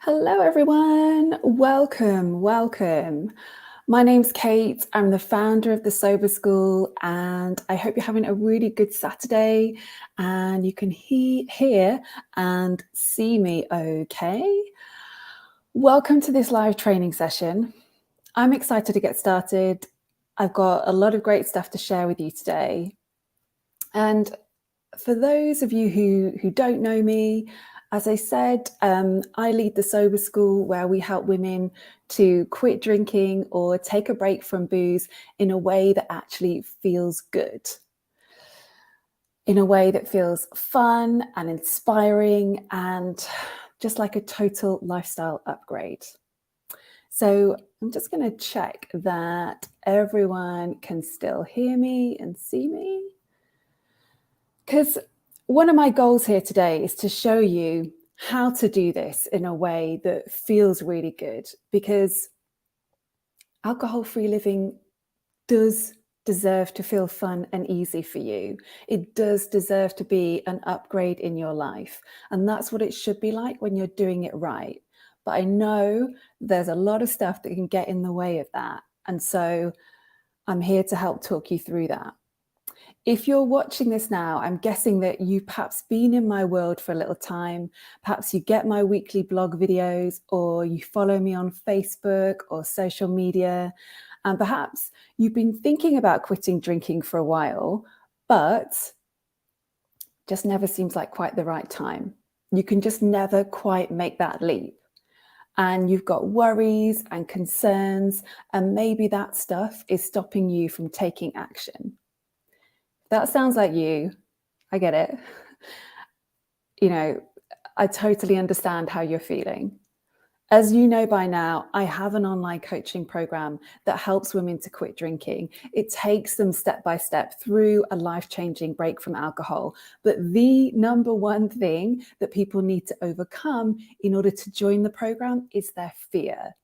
Hello, everyone. Welcome. My name's Kate. I'm the founder of the Sober School, and I hope you're having a really good Saturday and you can hear and see me okay. Welcome to this live training session. I'm excited to get started. I've got a lot of great stuff to share with you today. And for those of you who don't know me, as I said, I lead the Sober School, where we help women to quit drinking or take a break from booze in a way that actually feels good, in a way that feels fun and inspiring and just like a total lifestyle upgrade. So I'm just going to check that everyone can still hear me and see me. Because one of my goals here today is to show you how to do this in a way that feels really good, because alcohol-free living does deserve to feel fun and easy for you. It does deserve to be an upgrade in your life. And that's what it should be like when you're doing it right. But I know there's a lot of stuff that can get in the way of that. And so I'm here to help talk you through that. If you're watching this now, I'm guessing that you've perhaps been in my world for a little time. Perhaps you get my weekly blog videos, or you follow me on Facebook or social media. And perhaps you've been thinking about quitting drinking for a while, but just never seems like quite the right time. You can just never quite make that leap. And you've got worries and concerns, and maybe that stuff is stopping you from taking action. That sounds like you. I get it. I totally understand how you're feeling. As you know by now, I have an online coaching program that helps women to quit drinking. It takes them step by step through a life-changing break from alcohol. But the number one thing that people need to overcome in order to join the program is their fear.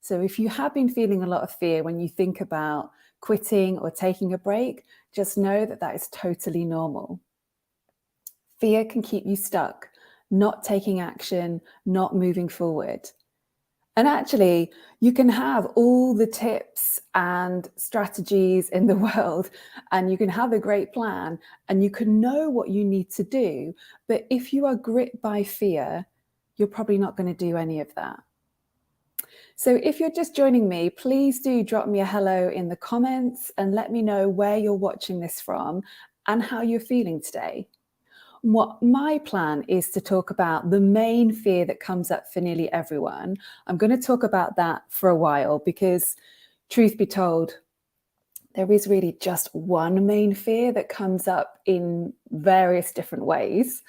So if you have been feeling a lot of fear when you think about quitting or taking a break, just know that that is totally normal. Fear can keep you stuck, not taking action, not moving forward. And actually, you can have all the tips and strategies in the world, and you can have a great plan, and you can know what you need to do. But if you are gripped by fear, you're probably not going to do any of that. So if you're just joining me, please do drop me a hello in the comments and let me know where you're watching this from and how you're feeling today. What my plan is to talk about the main fear that comes up for nearly everyone. I'm going to talk about that for a while because, truth be told, there is really just one main fear that comes up in various different ways.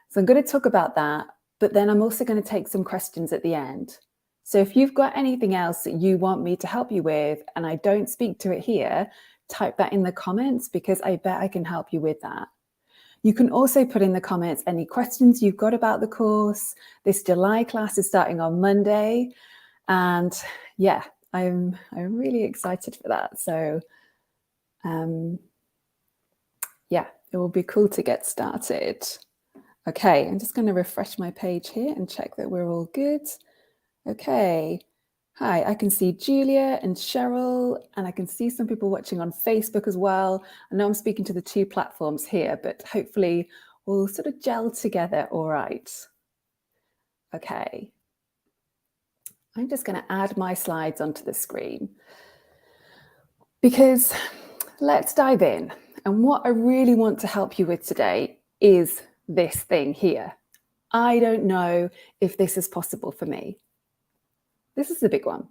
So I'm going to talk about that, but then I'm also going to take some questions at the end. So if you've got anything else that you want me to help you with and I don't speak to it here, type that in the comments because I bet I can help you with that. You can also put in the comments any questions you've got about the course. This July class is starting on Monday. And yeah, I'm really excited for that. So yeah, it will be cool to get started. Okay, I'm just going to refresh my page here and check that we're all good. Okay. Hi, I can see Julia and Cheryl, and I can see some people watching on Facebook as well. I know I'm speaking to the two platforms here, but hopefully we'll sort of gel together all right. Okay. I'm just going to add my slides onto the screen because let's dive in. And what I really want to help you with today is this thing here. I don't know if this is possible for me. This is the big one.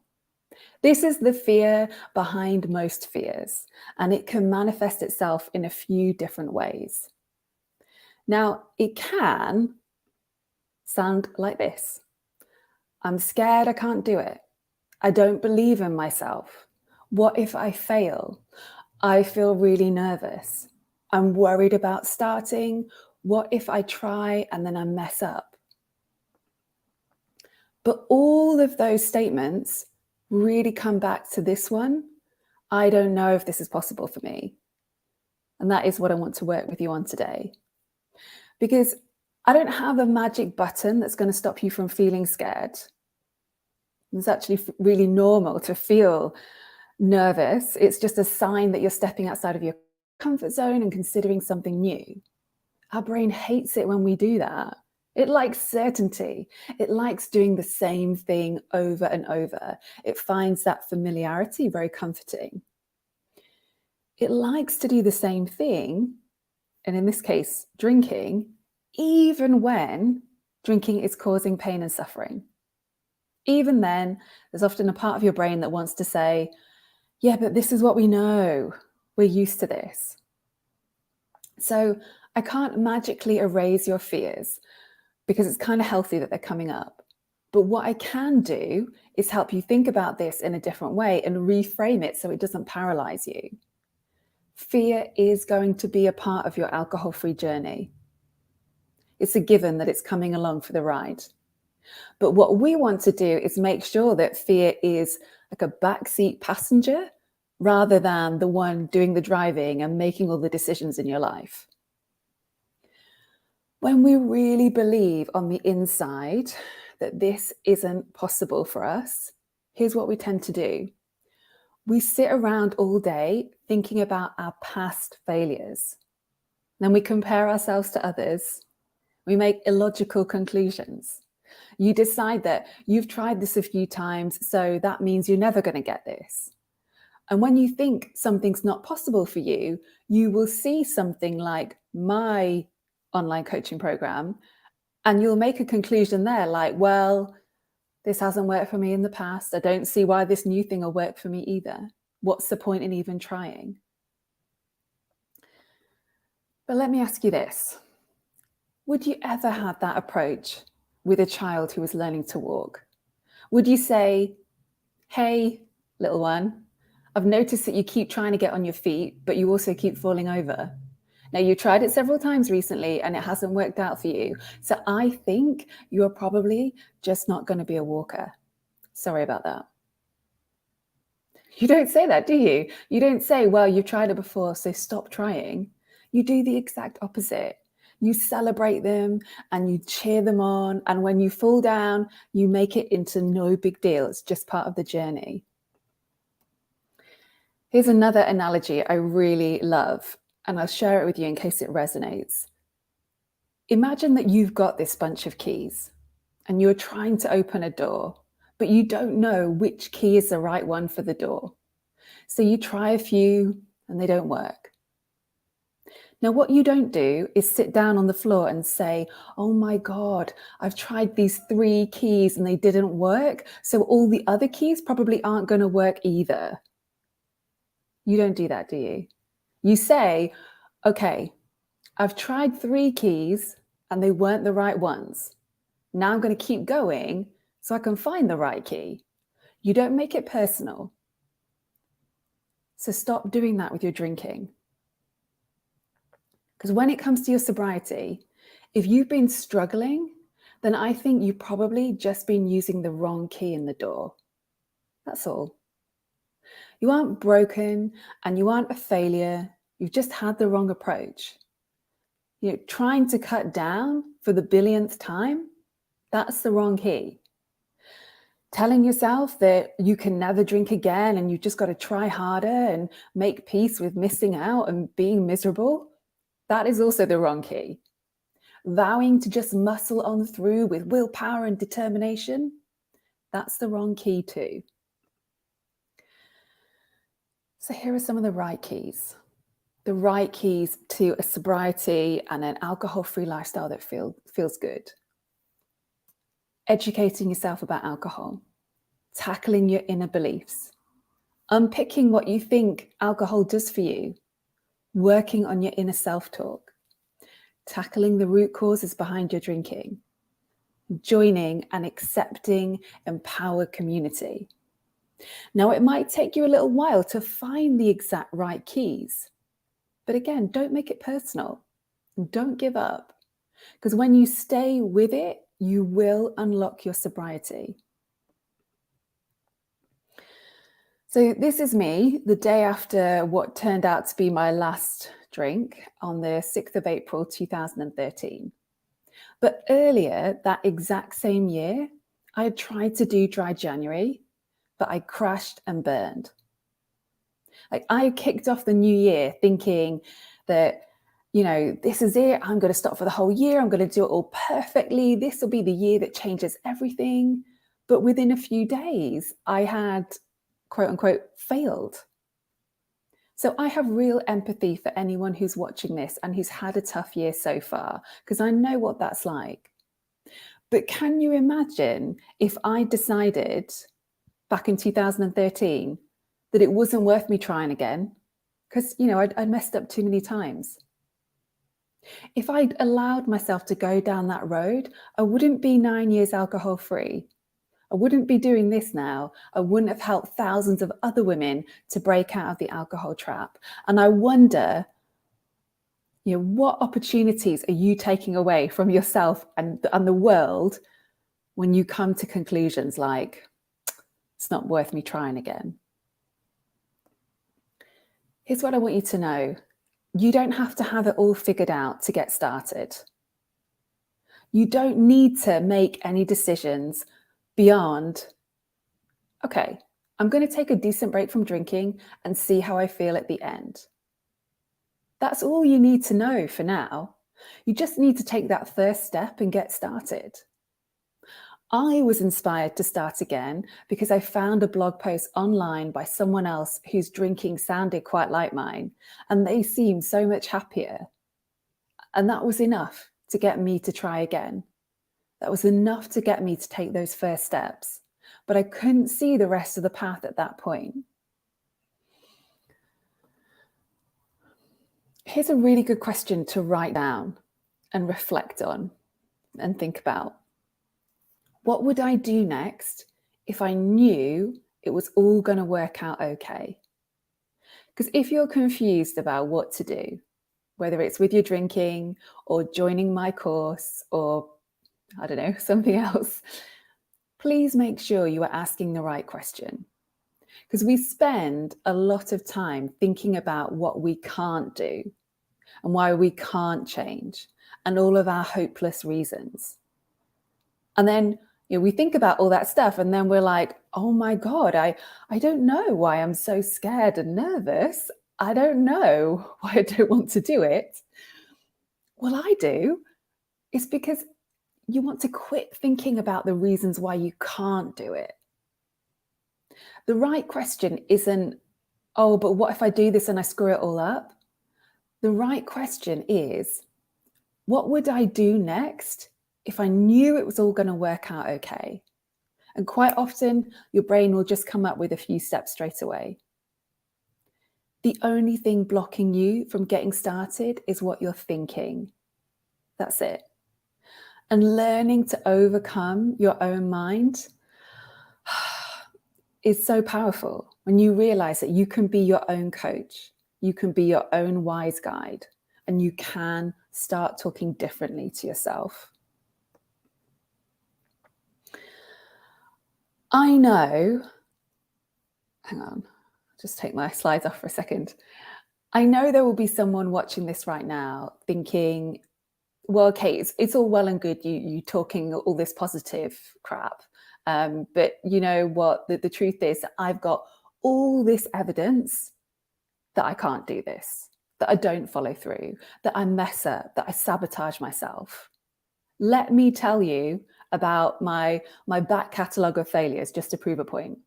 This is the fear behind most fears, and it can manifest itself in a few different ways. Now, it can sound like this. I'm scared I can't do it. I don't believe in myself. What if I fail? I feel really nervous. I'm worried about starting. What if I try and then I mess up? But all of those statements really come back to this one. I don't know if this is possible for me. And that is what I want to work with you on today. Because I don't have a magic button that's going to stop you from feeling scared. It's actually really normal to feel nervous. It's just a sign that you're stepping outside of your comfort zone and considering something new. Our brain hates it when we do that. It likes certainty. It likes doing the same thing over and over. It finds that familiarity very comforting. It likes to do the same thing, and in this case, drinking, even when drinking is causing pain and suffering. Even then, there's often a part of your brain that wants to say, yeah, but this is what we know. We're used to this. So I can't magically erase your fears because it's kind of healthy that they're coming up. But what I can do is help you think about this in a different way and reframe it so it doesn't paralyze you. Fear is going to be a part of your alcohol-free journey. It's a given that it's coming along for the ride. But what we want to do is make sure that fear is like a backseat passenger rather than the one doing the driving and making all the decisions in your life. When we really believe on the inside that this isn't possible for us, here's what we tend to do. We sit around all day thinking about our past failures. Then we compare ourselves to others. We make illogical conclusions. You decide that you've tried this a few times, so that means you're never going to get this. And when you think something's not possible for you, you will see something like my online coaching program, and you'll make a conclusion there like, well, this hasn't worked for me in the past. I don't see why this new thing will work for me either. What's the point in even trying? But let me ask you this. Would you ever have that approach with a child who was learning to walk? Would you say, hey, little one, I've noticed that you keep trying to get on your feet, but you also keep falling over. Now, you tried it several times recently and it hasn't worked out for you. So I think you're probably just not going to be a walker. Sorry about that. You don't say that, do you? You don't say, well, you've tried it before, so stop trying. You do the exact opposite. You celebrate them and you cheer them on. And when you fall down, you make it into no big deal. It's just part of the journey. Here's another analogy I really love, and I'll share it with you in case it resonates. Imagine that you've got this bunch of keys and you're trying to open a door, but you don't know which key is the right one for the door. So you try a few and they don't work. Now, what you don't do is sit down on the floor and say, oh my God, I've tried these 3 keys and they didn't work. So all the other keys probably aren't going to work either. You don't do that, do you? You say, okay, I've tried 3 keys and they weren't the right ones. Now I'm going to keep going so I can find the right key. You don't make it personal. So stop doing that with your drinking. Because when it comes to your sobriety, if you've been struggling, then I think you've probably just been using the wrong key in the door. That's all. You aren't broken and you aren't a failure. You've just had the wrong approach. You know, trying to cut down for the billionth time, that's the wrong key. Telling yourself that you can never drink again and you've just got to try harder and make peace with missing out and being miserable, that is also the wrong key. Vowing to just muscle on through with willpower and determination, that's the wrong key too. So here are some of the right keys. The right keys to a sobriety and an alcohol-free lifestyle that feels good. Educating yourself about alcohol, tackling your inner beliefs, unpicking what you think alcohol does for you, working on your inner self-talk, tackling the root causes behind your drinking, joining an accepting, empowered community. Now, it might take you a little while to find the exact right keys, but again, don't make it personal and don't give up, because when you stay with it, you will unlock your sobriety. So this is me the day after what turned out to be my last drink on the 6th of April, 2013. But earlier, that exact same year, I had tried to do dry January, but I crashed and burned. Like, I kicked off the new year thinking that, this is it. I'm going to stop for the whole year. I'm going to do it all perfectly. This will be the year that changes everything. But within a few days, I had, quote unquote, failed. So I have real empathy for anyone who's watching this and who's had a tough year so far, because I know what that's like. But can you imagine if I decided back in 2013 that it wasn't worth me trying again? Because, I'd messed up too many times. If I'd allowed myself to go down that road, I wouldn't be 9 years alcohol free. I wouldn't be doing this now. I wouldn't have helped thousands of other women to break out of the alcohol trap. And I wonder, what opportunities are you taking away from yourself and the world when you come to conclusions like, it's not worth me trying again? Here's what I want you to know. You don't have to have it all figured out to get started. You don't need to make any decisions beyond, okay, I'm going to take a decent break from drinking and see how I feel at the end. That's all you need to know for now. You just need to take that first step and get started. I was inspired to start again because I found a blog post online by someone else whose drinking sounded quite like mine, and they seemed so much happier. And that was enough to get me to try again. That was enough to get me to take those first steps. But I couldn't see the rest of the path at that point. Here's a really good question to write down and reflect on and think about. What would I do next if I knew it was all going to work out okay? Because if you're confused about what to do, whether it's with your drinking or joining my course or, I don't know, something else, please make sure you are asking the right question. Because we spend a lot of time thinking about what we can't do and why we can't change and all of our hopeless reasons. And then we think about all that stuff and then we're like, oh my God, I don't know why I'm so scared and nervous. I don't know why I don't want to do it. Well, I do. It's because you want to quit thinking about the reasons why you can't do it. The right question isn't, oh, but what if I do this and I screw it all up? The right question is, what would I do next if I knew it was all going to work out okay? And quite often, your brain will just come up with a few steps straight away. The only thing blocking you from getting started is what you're thinking. That's it. And learning to overcome your own mind is so powerful when you realize that you can be your own coach, you can be your own wise guide, and you can start talking differently to yourself. I know, hang on, just take my slides off for a second. I know there will be someone watching this right now thinking, well, okay, it's all well and good you talking all this positive crap. But you know what? The truth is that I've got all this evidence that I can't do this, that I don't follow through, that I mess up, that I sabotage myself. Let me tell you about my back catalogue of failures just to prove a point.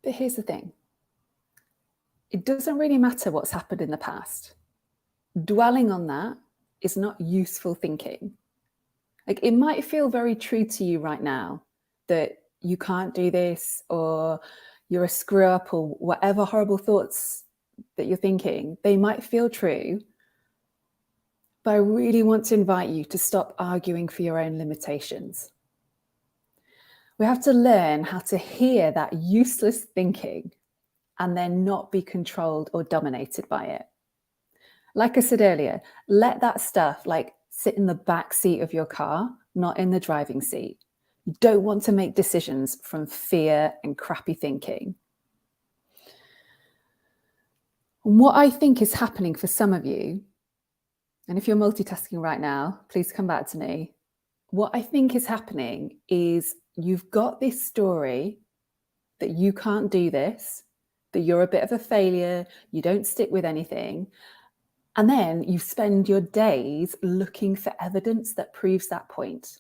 But here's the thing. It doesn't really matter what's happened in the past. Dwelling on that is not useful thinking. Like, it might feel very true to you right now that you can't do this or you're a screw up or whatever horrible thoughts that you're thinking, they might feel true. But I really want to invite you to stop arguing for your own limitations. We have to learn how to hear that useless thinking and then not be controlled or dominated by it. Like I said earlier, let that stuff sit in the back seat of your car, not in the driving seat. You don't want to make decisions from fear and crappy thinking. And what I think is happening for some of you And if you're multitasking right now, please come back to me. What I think is happening is you've got this story that you can't do this, that you're a bit of a failure, you don't stick with anything. And then you spend your days looking for evidence that proves that point.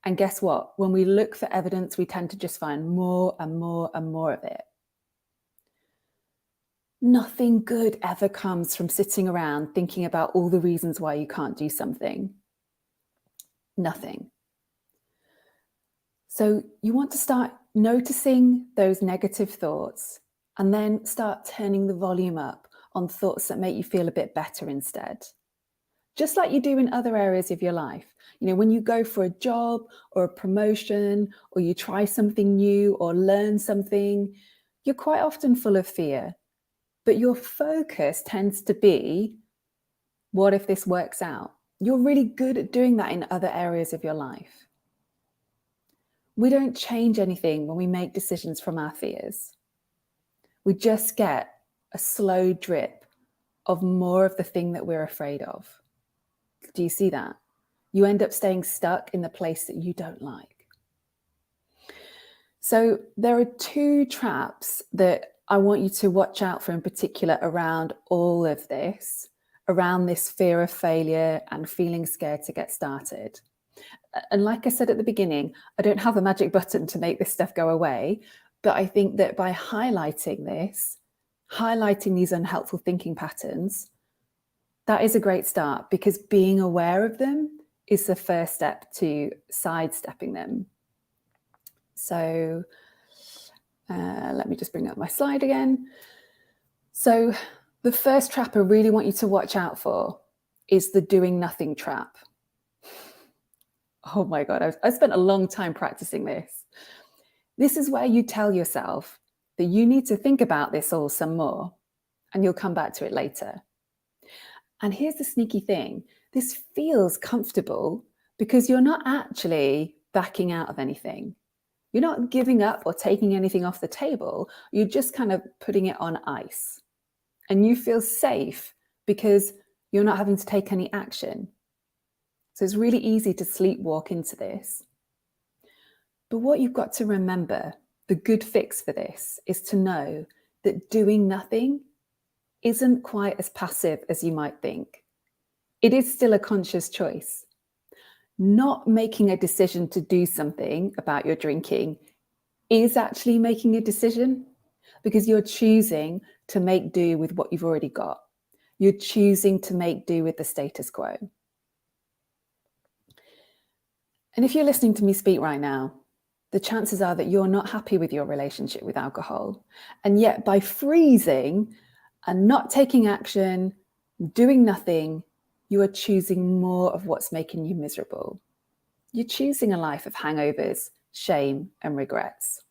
And guess what? When we look for evidence, we tend to just find more and more and more of it. Nothing good ever comes from sitting around thinking about all the reasons why you can't do something. Nothing. So you want to start noticing those negative thoughts and then start turning the volume up on thoughts that make you feel a bit better instead. Just like you do in other areas of your life. You know, when you go for a job or a promotion, or you try something new or learn something, you're quite often full of fear. But your focus tends to be, what if this works out? You're really good at doing that in other areas of your life. We don't change anything when we make decisions from our fears. We just get a slow drip of more of the thing that we're afraid of. Do you see that? You end up staying stuck in the place that you don't like. So there are two traps that I want you to watch out for in particular around all of this, around this fear of failure and feeling scared to get started. And like I said at the beginning, I don't have a magic button to make this stuff go away, but I think that by highlighting this, highlighting these unhelpful thinking patterns, that is a great start, because being aware of them is the first step to sidestepping them. So let me just bring up my slide again. So the first trap I really want you to watch out for is the doing nothing trap. Oh my God, I've spent a long time practicing this. This is where you tell yourself that you need to think about this all some more, and you'll come back to it later. And here's the sneaky thing. This feels comfortable because you're not actually backing out of anything. You're not giving up or taking anything off the table. You're just kind of putting it on ice. And you feel safe because you're not having to take any action. So it's really easy to sleepwalk into this. But what you've got to remember, the good fix for this, is to know that doing nothing isn't quite as passive as you might think. It is still a conscious choice. Not making a decision to do something about your drinking is actually making a decision, because you're choosing to make do with what you've already got. You're choosing to make do with the status quo. And if you're listening to me speak right now, the chances are that you're not happy with your relationship with alcohol. And yet by freezing and not taking action, doing nothing, you are choosing more of what's making you miserable. You're choosing a life of hangovers, shame, and regrets.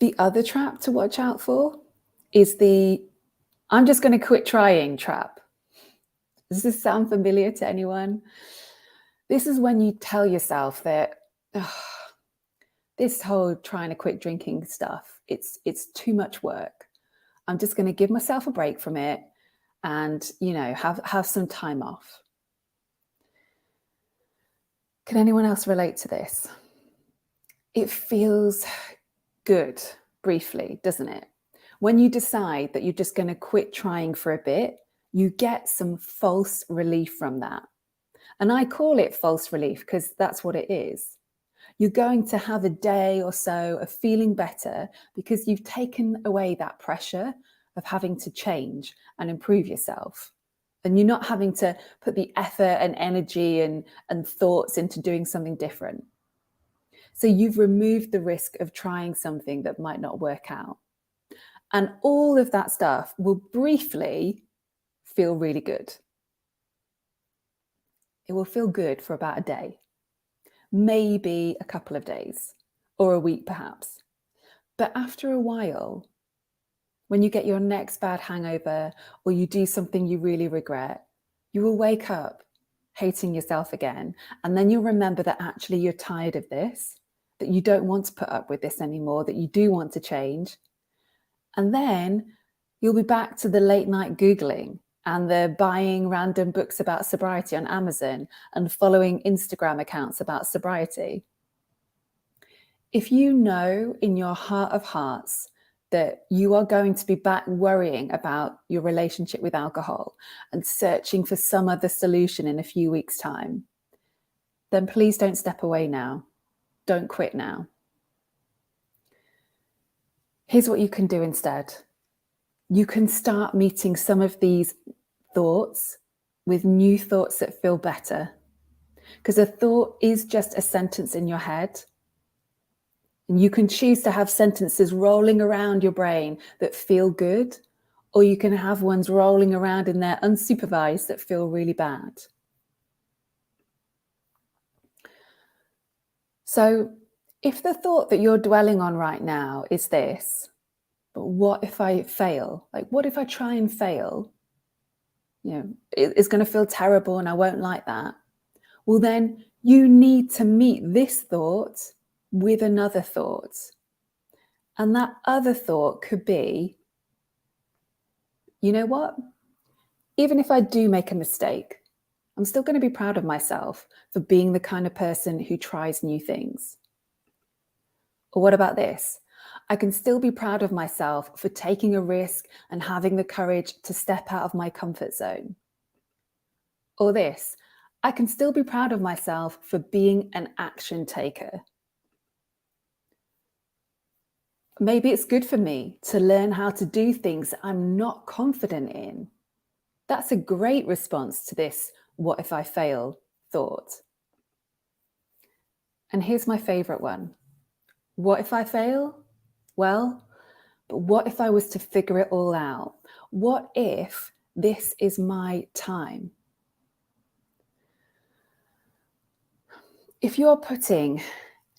The other trap to watch out for is the I'm just going to quit trying trap. Does this sound familiar to anyone? This is when you tell yourself that this whole trying to quit drinking stuff, it's too much work. I'm just going to give myself a break from it and, have some time off. Can anyone else relate to this? It feels good briefly, doesn't it? When you decide that you're just going to quit trying for a bit, you get some false relief from that. And I call it false relief because that's what it is. You're going to have a day or so of feeling better because you've taken away that pressure of having to change and improve yourself. And you're not having to put the effort and energy and thoughts into doing something different. So you've removed the risk of trying something that might not work out. And all of that stuff will briefly feel really good. It will feel good for about a day, maybe a couple of days, or a week perhaps. But after a while, when you get your next bad hangover or you do something you really regret, you will wake up hating yourself again. And then you'll remember that actually you're tired of this, that you don't want to put up with this anymore, that you do want to change. And then you'll be back to the late night Googling and they're buying random books about sobriety on Amazon and following Instagram accounts about sobriety. If you know in your heart of hearts that you are going to be back worrying about your relationship with alcohol and searching for some other solution in a few weeks' time, then please don't step away now. Don't quit now. Here's what you can do instead. You can start meeting some of these thoughts with new thoughts that feel better. Because a thought is just a sentence in your head. And you can choose to have sentences rolling around your brain that feel good, or you can have ones rolling around in there unsupervised that feel really bad. So if the thought that you're dwelling on right now is this, but what if I fail? Like, what if I try and fail? You know, it's going to feel terrible and I won't like that. Well, then you need to meet this thought with another thought. And that other thought could be, you know what? Even if I do make a mistake, I'm still going to be proud of myself for being the kind of person who tries new things. Or what about this? I can still be proud of myself for taking a risk and having the courage to step out of my comfort zone. Or this, I can still be proud of myself for being an action taker. Maybe it's good for me to learn how to do things I'm not confident in. That's a great response to this what if I fail thought. And here's my favorite one. What if I fail? Well, but what if I was to figure it all out? What if this is my time? If you're putting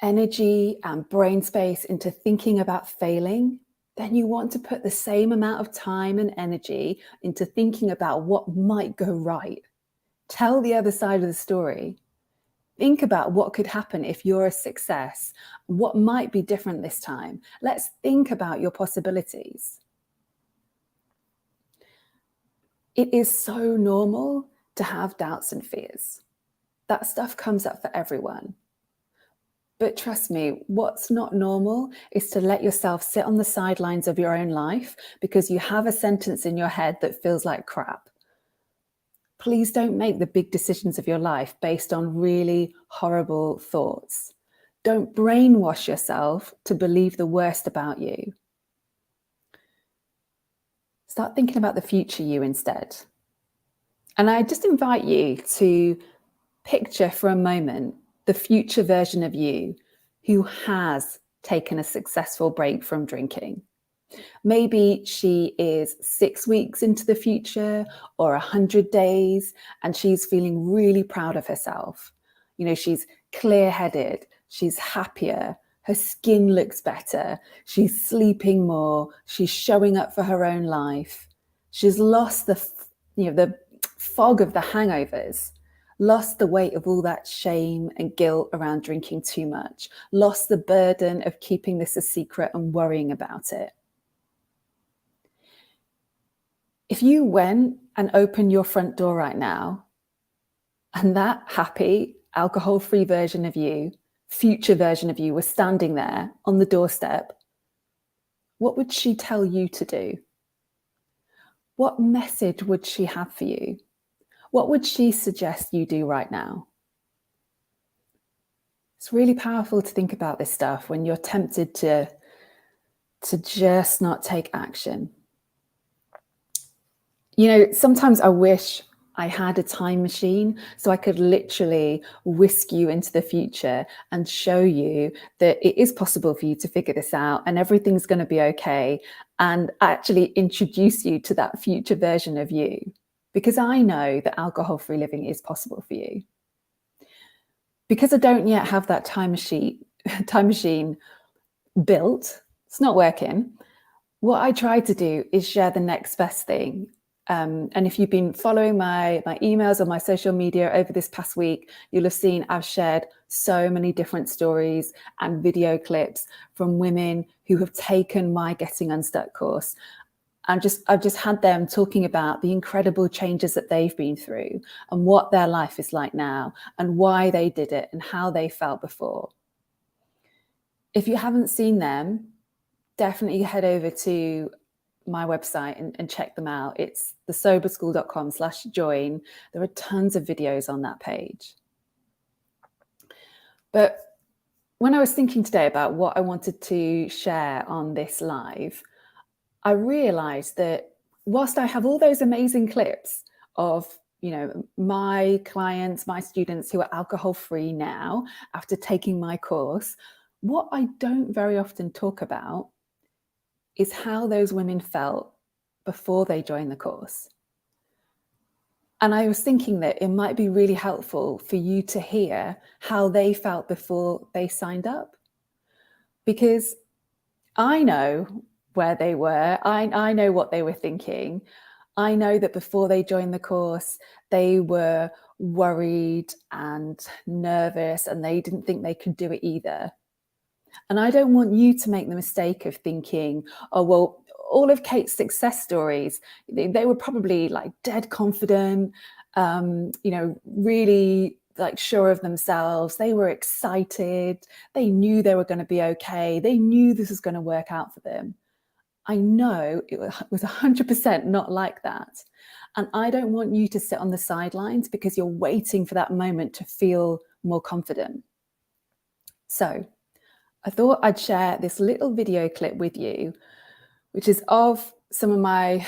energy and brain space into thinking about failing, then you want to put the same amount of time and energy into thinking about what might go right. Tell the other side of the story. Think about what could happen if you're a success. What might be different this time? Let's think about your possibilities. It is so normal to have doubts and fears. That stuff comes up for everyone. But trust me, what's not normal is to let yourself sit on the sidelines of your own life because you have a sentence in your head that feels like crap. Please don't make the big decisions of your life based on really horrible thoughts. Don't brainwash yourself to believe the worst about you. Start thinking about the future you instead. And I just invite you to picture for a moment the future version of you who has taken a successful break from drinking. Maybe she is 6 weeks into the future or 100 days, and she's feeling really proud of herself. You know, she's clear-headed, she's happier, her skin looks better, she's sleeping more, she's showing up for her own life. She's lost the fog of the hangovers, lost the weight of all that shame and guilt around drinking too much, lost the burden of keeping this a secret and worrying about it. If you went and opened your front door right now, and that happy, alcohol-free version of you, future version of you was standing there on the doorstep, what would she tell you to do? What message would she have for you? What would she suggest you do right now? It's really powerful to think about this stuff when you're tempted to just not take action. You know, sometimes I wish I had a time machine so I could literally whisk you into the future and show you that it is possible for you to figure this out and everything's going to be okay, and actually introduce you to that future version of you, because I know that alcohol-free living is possible for you. Because I don't yet have that time machine built, it's not working. What I try to do is share the next best thing. And if you've been following my emails or my social media over this past week, you'll have seen I've shared so many different stories and video clips from women who have taken my Getting Unstuck course. I've just had them talking about the incredible changes that they've been through and what their life is like now and why they did it and how they felt before. If you haven't seen them, definitely head over to my website and check them out. It's thesoberschool.com/join. There are tons of videos on that page. But when I was thinking today about what I wanted to share on this live, I realized that whilst I have all those amazing clips of, you know, my clients, my students who are alcohol free now after taking my course, what I don't very often talk about is how those women felt before they joined the course. And I was thinking that it might be really helpful for you to hear how they felt before they signed up. Because I know where they were. I know what they were thinking. I know that before they joined the course, they were worried and nervous and they didn't think they could do it either. And I don't want you to make the mistake of thinking, oh, well, all of Kate's success stories, they were probably like dead confident, you know, really like sure of themselves. They were excited. They knew they were going to be okay. They knew this was going to work out for them. I know it was 100% not like that. And I don't want you to sit on the sidelines because you're waiting for that moment to feel more confident. So I thought I'd share this little video clip with you, which is of some of my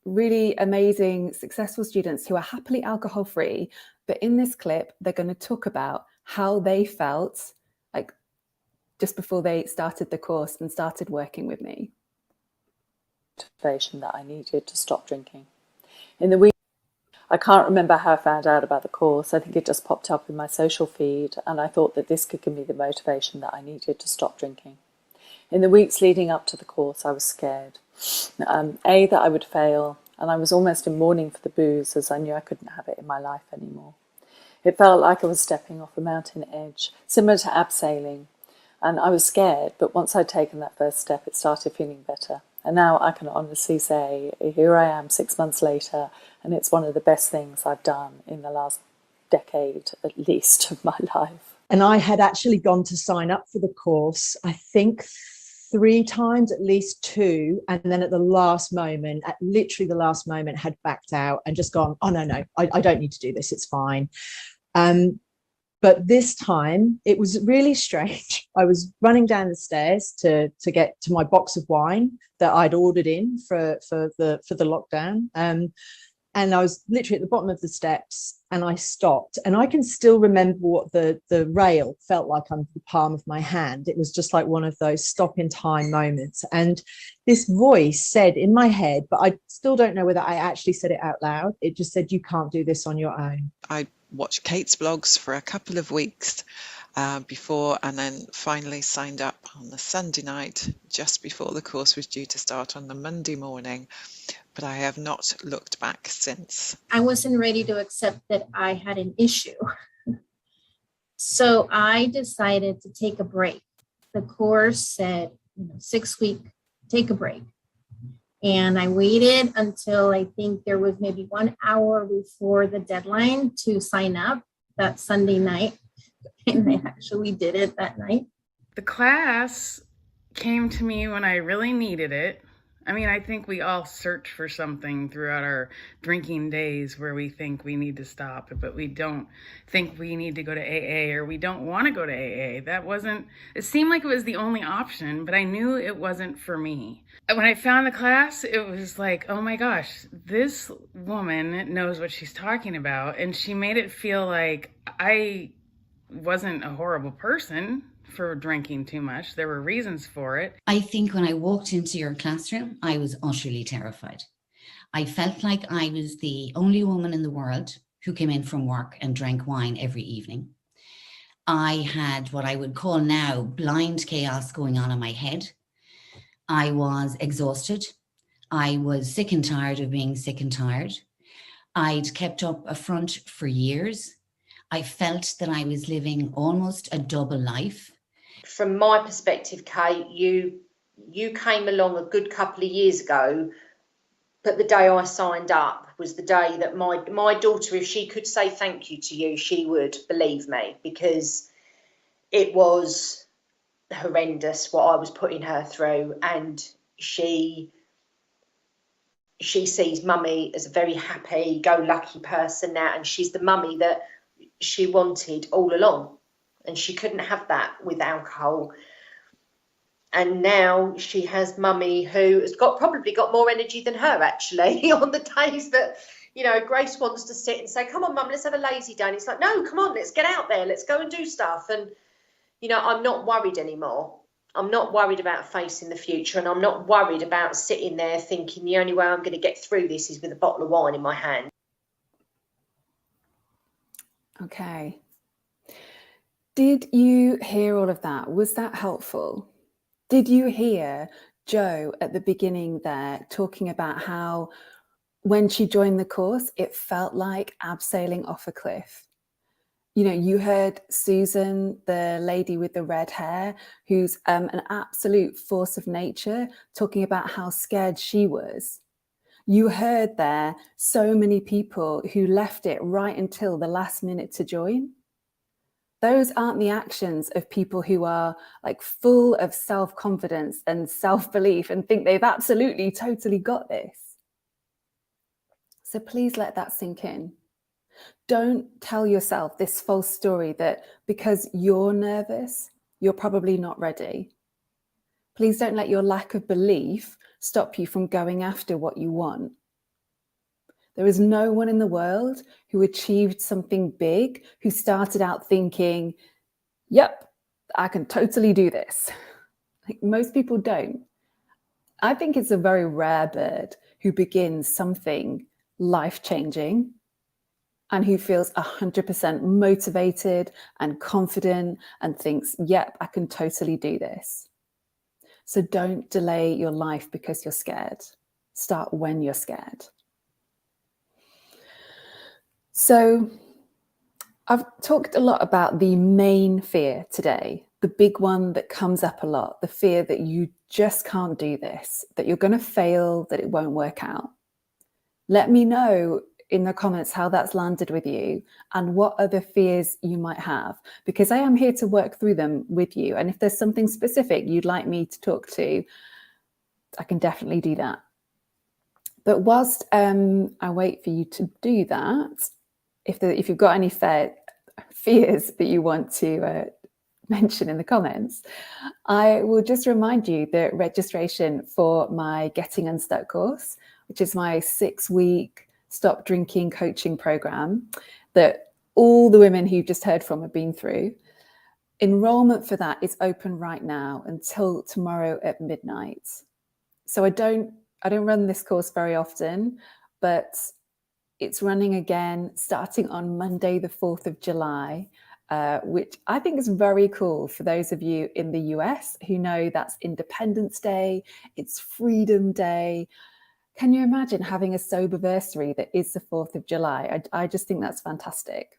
really amazing, successful students who are happily alcohol-free. But in this clip, they're going to talk about how they felt like just before they started the course and started working with me. Motivation that I needed to stop drinking. In the week, I can't remember how I found out about the course. I think it just popped up in my social feed, and I thought that this could give me the motivation that I needed to stop drinking. In the weeks leading up to the course, I was scared. That I would fail, and I was almost in mourning for the booze as I knew I couldn't have it in my life anymore. It felt like I was stepping off a mountain edge, similar to abseiling, and I was scared, but once I'd taken that first step, it started feeling better. And now I can honestly say, here I am 6 months later, and it's one of the best things I've done in the last decade, at least, of my life. And I had actually gone to sign up for the course, I think 3 times, at least 2. And then at the last moment, at literally the last moment, had backed out and just gone, oh, no, I don't need to do this. It's fine. But this time it was really strange. I was running down the stairs to get to my box of wine that I'd ordered in for the lockdown. And I was literally at the bottom of the steps and I stopped. And I can still remember what the rail felt like under the palm of my hand. It was just like one of those stop in time moments. And this voice said in my head, but I still don't know whether I actually said it out loud. It just said, you can't do this on your own. I watched Kate's blogs for a couple of weeks before, and then finally signed up on the Sunday night just before the course was due to start on the Monday morning. But I have not looked back since. I wasn't ready to accept that I had an issue. So I decided to take a break. The course said, 6 week, take a break. And I waited until I think there was maybe 1 hour before the deadline to sign up that Sunday night. And I actually did it that night. The class came to me when I really needed it. I mean, I think we all search for something throughout our drinking days where we think we need to stop, but we don't think we need to go to AA, or we don't want to go to AA. It seemed like it was the only option, but I knew it wasn't for me. When I found the class, it was like, oh my gosh, this woman knows what she's talking about. And she made it feel like I wasn't a horrible person for drinking too much. There were reasons for it. I think when I walked into your classroom, I was utterly terrified. I felt like I was the only woman in the world who came in from work and drank wine every evening. I had what I would call now blind chaos going on in my head. I was exhausted. I was sick and tired of being sick and tired. I'd kept up a front for years. I felt that I was living almost a double life. From my perspective, Kate, you you came along a good couple of years ago, but the day I signed up was the day that my daughter, if she could say thank you to you, she would, believe me, because it was horrendous what I was putting her through. And she sees mummy as a very happy go lucky person now, and she's the mummy that she wanted all along, and she couldn't have that with alcohol. And now she has mummy who has probably got more energy than her, actually, on the days that, you know, Grace wants to sit and say, come on, mum, let's have a lazy day. And it's like, no, come on, let's get out there. Let's go and do stuff. And, you know, I'm not worried anymore. I'm not worried about facing the future. And I'm not worried about sitting there thinking the only way I'm going to get through this is with a bottle of wine in my hand. Okay. Did you hear all of that? Was that helpful? Did you hear Jo at the beginning there talking about how when she joined the course, it felt like abseiling off a cliff? You know, you heard Susan, the lady with the red hair, who's an absolute force of nature, talking about how scared she was. You heard there so many people who left it right until the last minute to join. Those aren't the actions of people who are like full of self-confidence and self-belief and think they've absolutely, totally got this. So please let that sink in. Don't tell yourself this false story that because you're nervous, you're probably not ready. Please don't let your lack of belief stop you from going after what you want. There is no one in the world who achieved something big who started out thinking, yep, I can totally do this. Like, most people don't. I think it's a very rare bird who begins something life-changing and who feels 100% motivated and confident and thinks, yep, I can totally do this. So don't delay your life because you're scared. Start when you're scared. So I've talked a lot about the main fear today, the big one that comes up a lot, the fear that you just can't do this, that you're going to fail, that it won't work out. Let me know in the comments how that's landed with you and what other fears you might have, because I am here to work through them with you. And if there's something specific you'd like me to talk to, I can definitely do that. But whilst I wait for you to do that, if you've got any fears that you want to mention in the comments, I will just remind you that registration for my Getting Unstuck course, which is my 6-week stop drinking coaching program that all the women who you've just heard from have been through, enrollment for that is open right now until tomorrow at midnight. So I don't run this course very often, but it's running again starting on Monday, the 4th of July, which I think is very cool for those of you in the US who know that's Independence Day, it's Freedom Day. Can you imagine having a soberversary that is the 4th of July? I just think that's fantastic.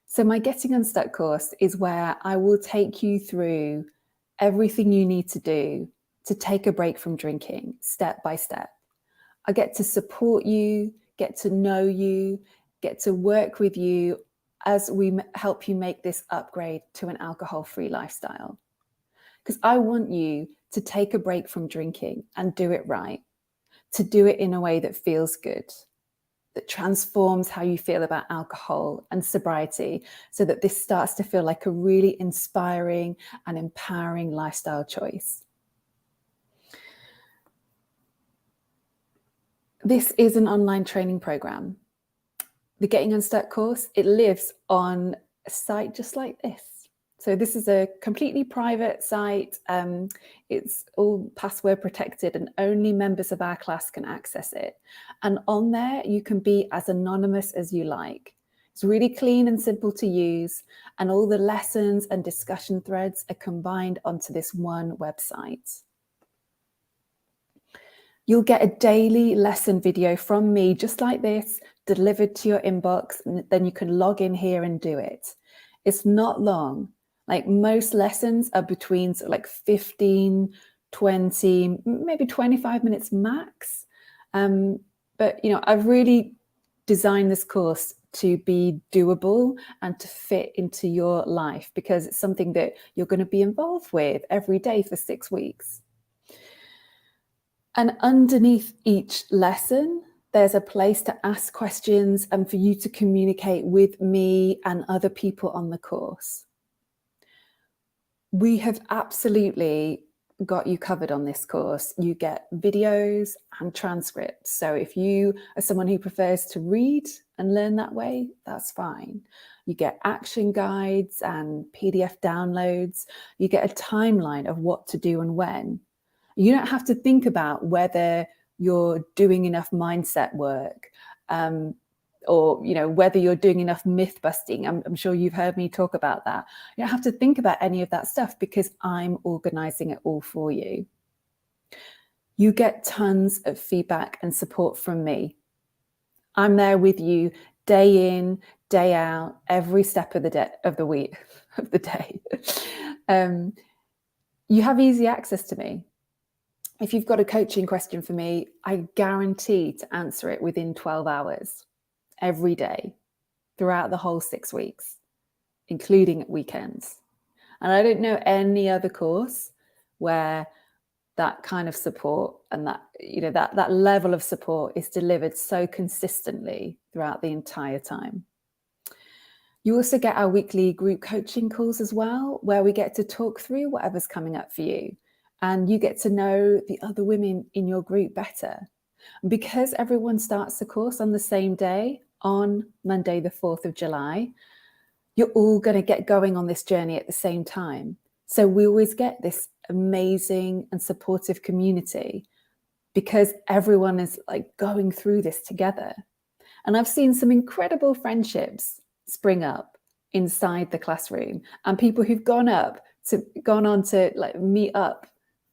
So my Getting Unstuck course is where I will take you through everything you need to do to take a break from drinking, step by step. I get to support you, get to know you, get to work with you as we help you make this upgrade to an alcohol-free lifestyle. Because I want you to take a break from drinking and do it right, to do it in a way that feels good, that transforms how you feel about alcohol and sobriety, so that this starts to feel like a really inspiring and empowering lifestyle choice. This is an online training program. The Getting Unstuck course, it lives on a site just like this. So this is a completely private site. It's all password protected and only members of our class can access it. And on there, you can be as anonymous as you like. It's really clean and simple to use. And all the lessons and discussion threads are combined onto this one website. You'll get a daily lesson video from me, just like this, delivered to your inbox, and then you can log in here and do it. It's not long. Like most lessons are between like 15, 20, maybe 25 minutes max. But, you know, I've really designed this course to be doable and to fit into your life, because it's something that you're going to be involved with every day for 6 weeks. And underneath each lesson, there's a place to ask questions and for you to communicate with me and other people on the course. We have absolutely got you covered on this course. You get videos and transcripts. So if you are someone who prefers to read and learn that way, that's fine. You get action guides and PDF downloads. You get a timeline of what to do and when. You don't have to think about whether you're doing enough mindset work, or, you know, whether you're doing enough myth busting. I'm sure you've heard me talk about that. You don't have to think about any of that stuff, because I'm organizing it all for you. You get tons of feedback and support from me. I'm there with you day in, day out, every step of the day. You have easy access to me. If you've got a coaching question for me, I guarantee to answer it within 12 hours. Every day throughout the whole 6 weeks, including at weekends. And I don't know any other course where that kind of support and that, you know, that level of support is delivered so consistently throughout the entire time. You also get our weekly group coaching calls as well, where we get to talk through whatever's coming up for you, and you get to know the other women in your group better. Because everyone starts the course on the same day, on Monday, the 4th of July, you're all going to get going on this journey at the same time. So we always get this amazing and supportive community, because everyone is like going through this together. And I've seen some incredible friendships spring up inside the classroom, and people who've gone on to like meet up,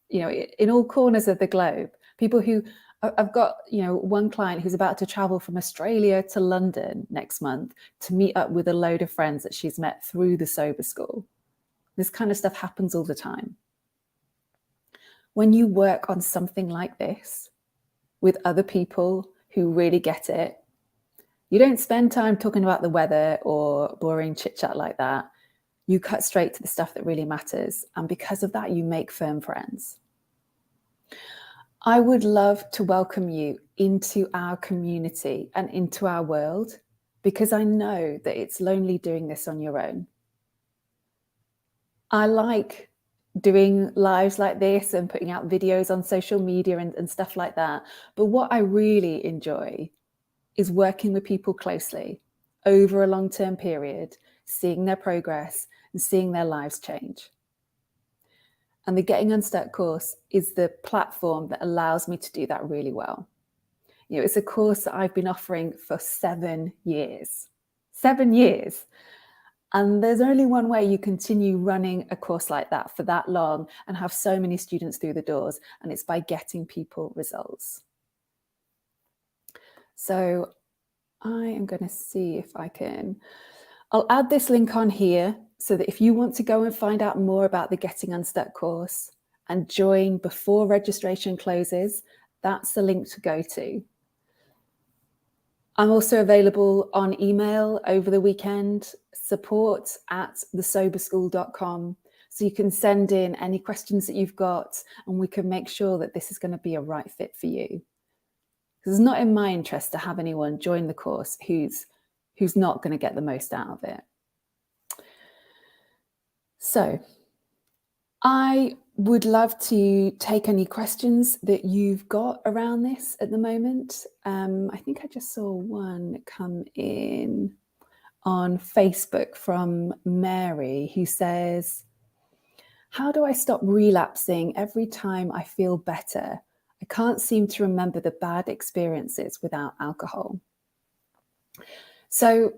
you know, in all corners of the globe. People who, I've got, you know, one client who's about to travel from Australia to London next month to meet up with a load of friends that she's met through the Sober School. This kind of stuff happens all the time. When you work on something like this with other people who really get it, you don't spend time talking about the weather or boring chit chat like that. You cut straight to the stuff that really matters. And because of that, you make firm friends. I would love to welcome you into our community and into our world, because I know that it's lonely doing this on your own. I like doing lives like this and putting out videos on social media and stuff like that. But what I really enjoy is working with people closely over a long-term period, seeing their progress and seeing their lives change. And the Getting Unstuck course is the platform that allows me to do that really well. You know, it's a course that I've been offering for 7 years. 7 years. And there's only one way you continue running a course like that for that long and have so many students through the doors, and it's by getting people results. So I am going to see if I'll add this link on here, so that if you want to go and find out more about the Getting Unstuck course and join before registration closes, that's the link to go to. I'm also available on email over the weekend, support@thesoberschool.com. So you can send in any questions that you've got, and we can make sure that this is going to be a right fit for you. Because it's not in my interest to have anyone join the course who's not going to get the most out of it. So I would love to take any questions that you've got around this at the moment. I think I just saw one come in on Facebook from Mary, who says, how do I stop relapsing every time I feel better? I can't seem to remember the bad experiences without alcohol. So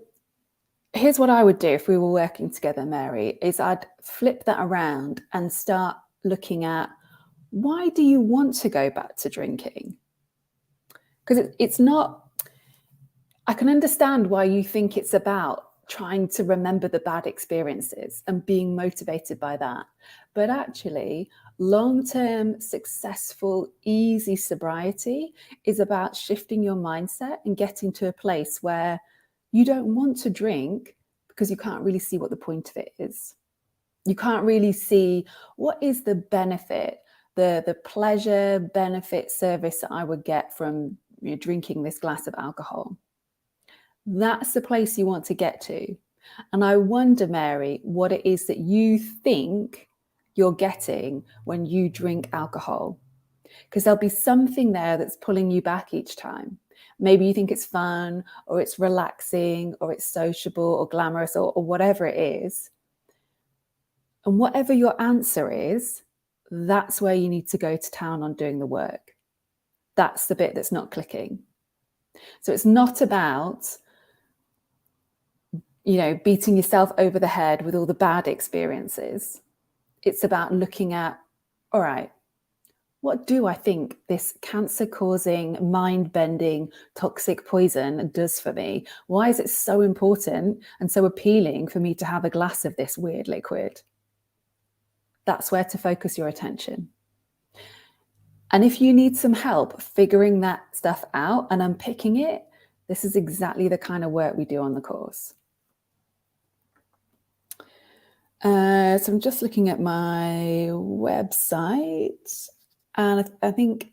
here's what I would do if we were working together, Mary, is I'd flip that around and start looking at, why do you want to go back to drinking? Because it's not, I can understand why you think it's about trying to remember the bad experiences and being motivated by that. But actually, Long-term, successful, easy sobriety is about shifting your mindset and getting to a place where you don't want to drink because you can't really see what the point of it is. You can't really see what is the benefit, the pleasure, benefit, service that I would get from drinking this glass of alcohol. That's the place you want to get to. And I wonder, Mary, what it is that you think you're getting when you drink alcohol. Because there'll be something there that's pulling you back each time. Maybe you think it's fun, or it's relaxing, or it's sociable, or glamorous, or whatever it is. And whatever your answer is, that's where you need to go to town on doing the work. That's the bit that's not clicking. So it's not about, beating yourself over the head with all the bad experiences. It's about looking at, all right, what do I think this cancer-causing, mind-bending, toxic poison does for me? Why is it so important and so appealing for me to have a glass of this weird liquid? That's where to focus your attention. And if you need some help figuring that stuff out and unpicking it, this is exactly the kind of work we do on the course. So I'm just looking at my website, and I think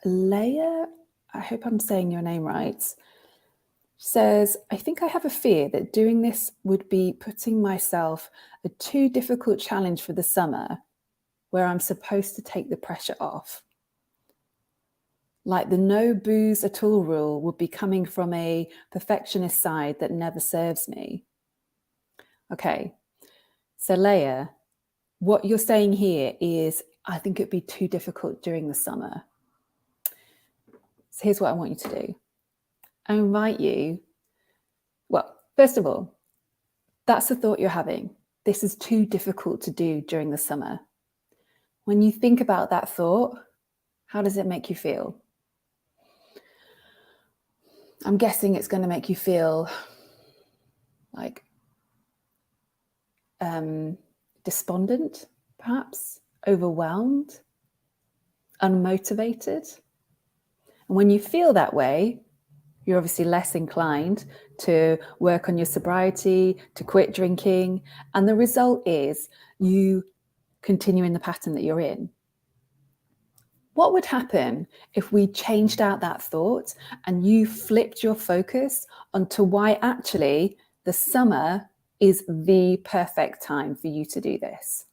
Leia, I hope I'm saying your name right, says, I think I have a fear that doing this would be putting myself a too difficult challenge for the summer where I'm supposed to take the pressure off. Like the no booze at all rule would be coming from a perfectionist side that never serves me. Okay, so Leia, what you're saying here is, I think it'd be too difficult during the summer. So here's what I want you to do. I invite you, well, first of all, that's the thought you're having. This is too difficult to do during the summer. When you think about that thought, how does it make you feel? I'm guessing it's going to make you feel like despondent, perhaps, overwhelmed, unmotivated. And when you feel that way, you're obviously less inclined to work on your sobriety, to quit drinking. And the result is you continue in the pattern that you're in. What would happen if we changed out that thought and you flipped your focus onto why actually the summer is the perfect time for you to do this?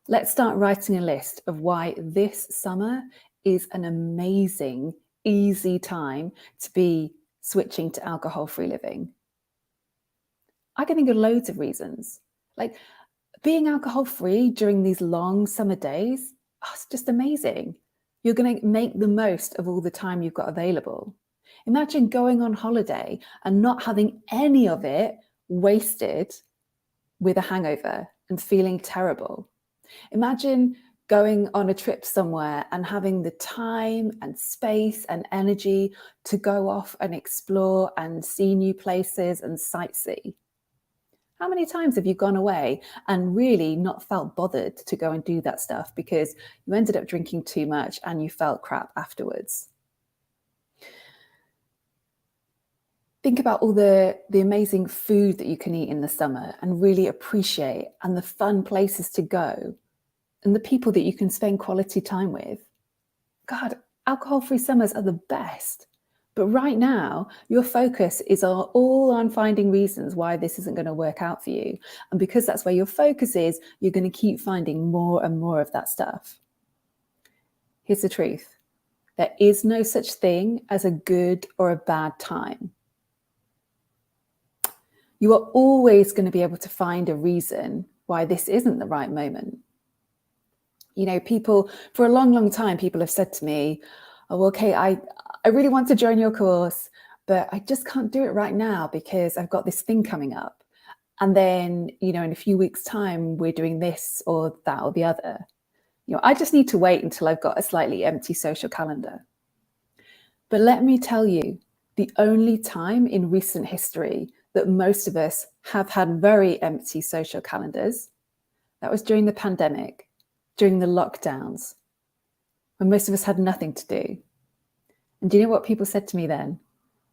Let's start writing a list of why this summer is an amazing, easy time to be switching to alcohol-free living. I can think of loads of reasons. Like being alcohol-free during these long summer days, it's just amazing. You're going to make the most of all the time you've got available. Imagine going on holiday and not having any of it wasted with a hangover and feeling terrible. Imagine going on a trip somewhere and having the time and space and energy to go off and explore and see new places and sightsee. How many times have you gone away and really not felt bothered to go and do that stuff because you ended up drinking too much and you felt crap afterwards? Think about all the amazing food that you can eat in the summer and really appreciate, and the fun places to go, and the people that you can spend quality time with. God, alcohol-free summers are the best. But right now, your focus is all on finding reasons why this isn't going to work out for you. And because that's where your focus is, you're going to keep finding more and more of that stuff. Here's the truth. There is no such thing as a good or a bad time. You are always going to be able to find a reason why this isn't the right moment. People, for a long, long time, people have said to me, oh, okay, I really want to join your course, but I just can't do it right now because I've got this thing coming up. And then, in a few weeks' time, we're doing this or that or the other. I just need to wait until I've got a slightly empty social calendar. But let me tell you, the only time in recent history that most of us have had very empty social calendars, that was during the pandemic. during the lockdowns when most of us had nothing to do. And do you know what people said to me then?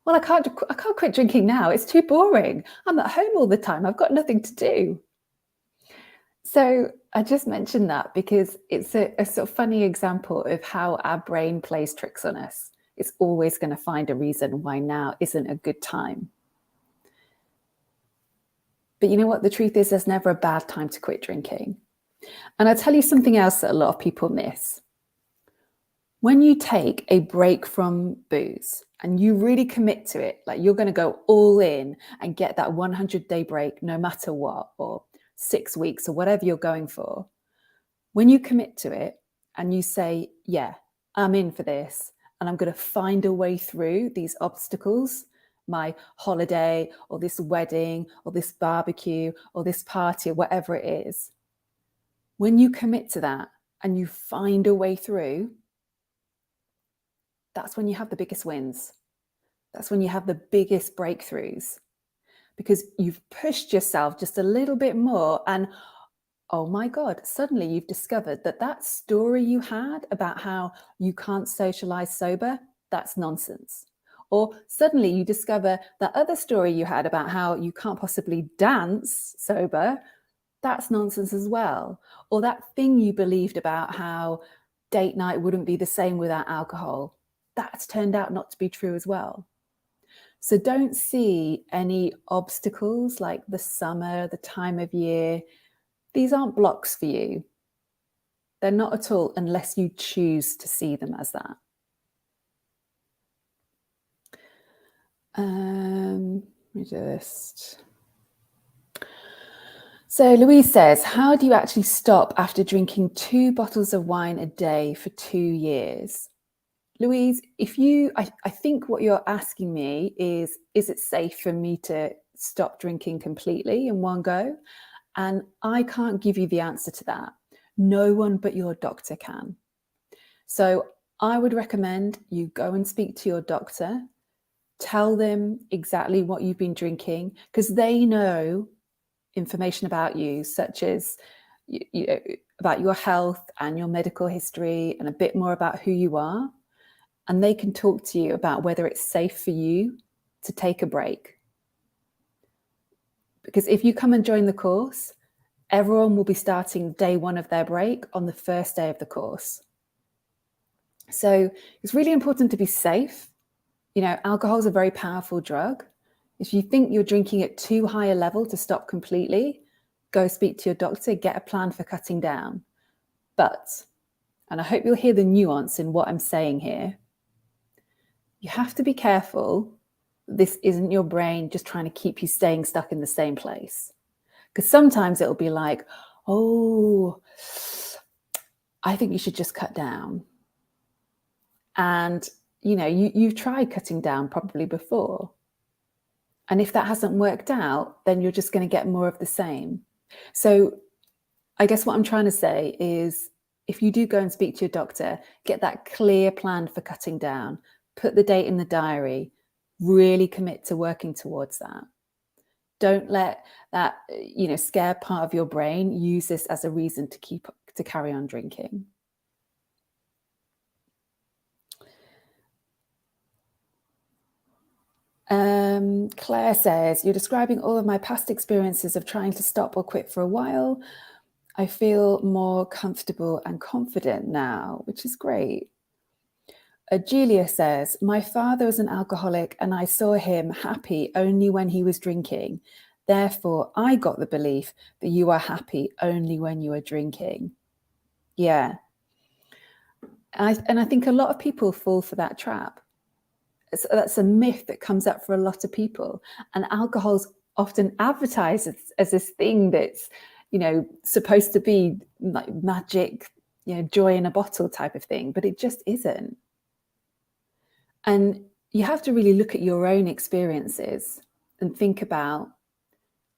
Well, I can't quit drinking now. It's too boring. I'm at home all the time. I've got nothing to do. So I just mentioned that because it's a sort of funny example of how our brain plays tricks on us. It's always going to find a reason why now isn't a good time. But you know what? The truth is there's never a bad time to quit drinking. And I'll tell you something else that a lot of people miss. When you take a break from booze and you really commit to it, like you're going to go all in and get that 100-day break no matter what, or 6 weeks or whatever you're going for, when you commit to it and you say, yeah, I'm in for this and I'm going to find a way through these obstacles, my holiday or this wedding or this barbecue or this party or whatever it is, when you commit to that and you find a way through, that's when you have the biggest wins. That's when you have the biggest breakthroughs, because you've pushed yourself just a little bit more and oh my God, suddenly you've discovered that that story you had about how you can't socialize sober, that's nonsense. Or suddenly you discover that other story you had about how you can't possibly dance sober, that's nonsense as well. Or that thing you believed about how date night wouldn't be the same without alcohol, that's turned out not to be true as well. So don't see any obstacles like the summer, the time of year. These aren't blocks for you. They're not at all, unless you choose to see them as that. So Louise says, how do you actually stop after drinking 2 bottles of wine a day for 2 years? Louise, I think what you're asking me is it safe for me to stop drinking completely in one go? And I can't give you the answer to that. No one but your doctor can. So I would recommend you go and speak to your doctor, tell them exactly what you've been drinking, because they know information about you, such as about your health and your medical history and a bit more about who you are. And they can talk to you about whether it's safe for you to take a break. Because if you come and join the course, everyone will be starting day 1 of their break on the first day of the course. So it's really important to be safe. You know, alcohol is a very powerful drug. If you think you're drinking at too high a level to stop completely, go speak to your doctor, get a plan for cutting down. But, and I hope you'll hear the nuance in what I'm saying here, you have to be careful this isn't your brain just trying to keep you staying stuck in the same place. Because sometimes it'll be like, oh, I think you should just cut down. And, you know, you've tried cutting down probably before. And if that hasn't worked out, then you're just going to get more of the same. So I guess what I'm trying to say is, if you do go and speak to your doctor, get that clear plan for cutting down, put the date in the diary, really commit to working towards that. Don't let that, scared part of your brain use this as a reason to carry on drinking. Claire says, you're describing all of my past experiences of trying to stop or quit for a while. I feel more comfortable and confident now, which is great. Julia says, my father was an alcoholic and I saw him happy only when he was drinking. Therefore, I got the belief that you are happy only when you are drinking. Yeah. And I think a lot of people fall for that trap. That's a myth that comes up for a lot of people. And alcohol's often advertised as this thing that's, supposed to be like magic, joy in a bottle type of thing, but it just isn't. And you have to really look at your own experiences and think about,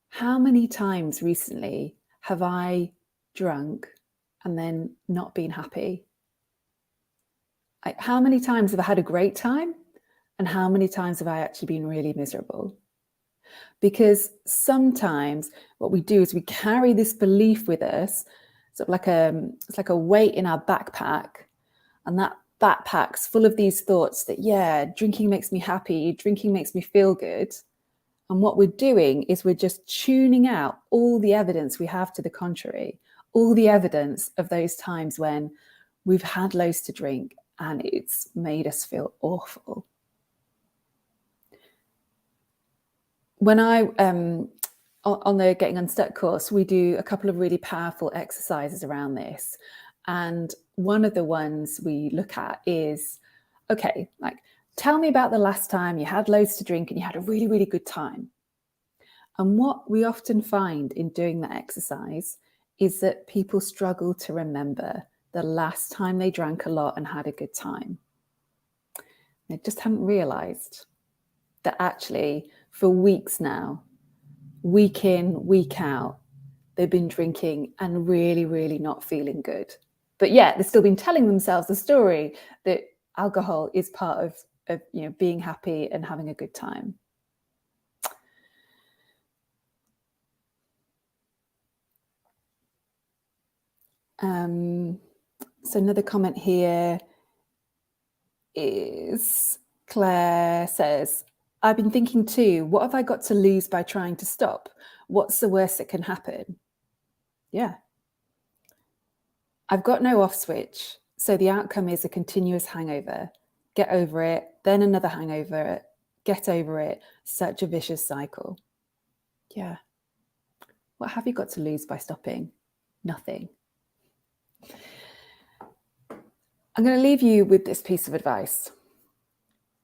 how many times recently have I drunk and then not been happy? How many times have I had a great time? And how many times have I actually been really miserable? Because sometimes what we do is we carry this belief with us, sort of it's like a weight in our backpack, and that backpack's full of these thoughts that, yeah, drinking makes me happy, drinking makes me feel good. And what we're doing is we're just tuning out all the evidence we have to the contrary, all the evidence of those times when we've had loads to drink and it's made us feel awful. When I, on the Getting Unstuck course, we do a couple of really powerful exercises around this. And one of the ones we look at is, okay, like, tell me about the last time you had loads to drink and you had a really, really good time. And what we often find in doing that exercise is that people struggle to remember the last time they drank a lot and had a good time. They just hadn't realized that actually for weeks now, week in, week out, they've been drinking and really, really not feeling good. But yet they've still been telling themselves the story that alcohol is part of being happy and having a good time. So another comment here is Claire says, I've been thinking too, what have I got to lose by trying to stop? What's the worst that can happen? Yeah. I've got no off switch, so the outcome is a continuous hangover. Get over it, then another hangover, get over it. Such a vicious cycle. Yeah. What have you got to lose by stopping? Nothing. I'm going to leave you with this piece of advice.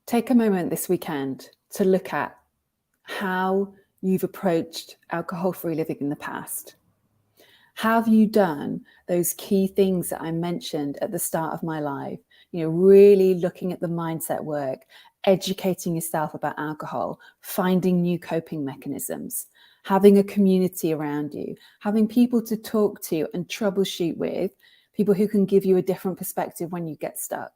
Take a moment this weekend to look at how you've approached alcohol-free living in the past. Have you done those key things that I mentioned at the start of my life? Really looking at the mindset work, educating yourself about alcohol, finding new coping mechanisms, having a community around you, having people to talk to and troubleshoot with, people who can give you a different perspective when you get stuck.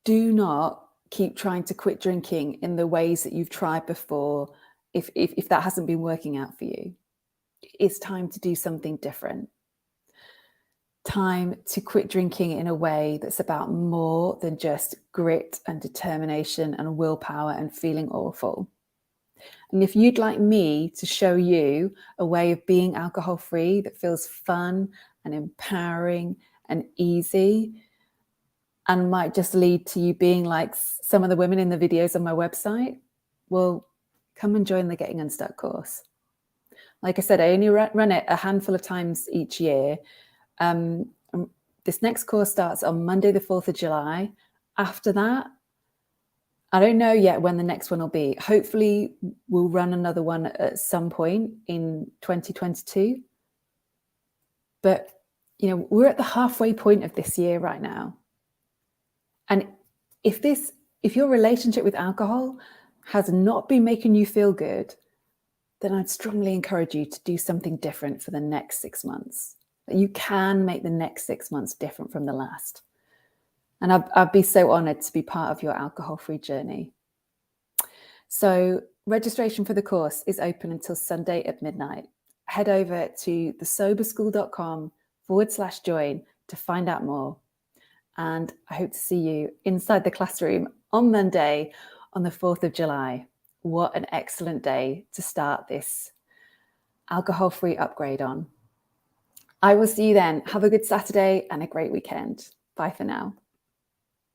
Do not keep trying to quit drinking in the ways that you've tried before if that hasn't been working out for you. It's time to do something different. Time to quit drinking in a way that's about more than just grit and determination and willpower and feeling awful. And if you'd like me to show you a way of being alcohol-free that feels fun and empowering and easy, and might just lead to you being like some of the women in the videos on my website, well, come and join the Getting Unstuck course. Like I said, I only run it a handful of times each year. This next course starts on Monday, the 4th of July. After that, I don't know yet when the next one will be. Hopefully we'll run another one at some point in 2022. But, we're at the halfway point of this year right now. And if your relationship with alcohol has not been making you feel good, then I'd strongly encourage you to do something different for the next 6 months. You can make the next 6 months different from the last. And I'd be so honored to be part of your alcohol-free journey. So registration for the course is open until Sunday at midnight. Head over to thesoberschool.com/join to find out more. And I hope to see you inside the classroom on Monday on the 4th of July. What an excellent day to start this alcohol-free upgrade on. I will see you then. Have a good Saturday and a great weekend. Bye for now.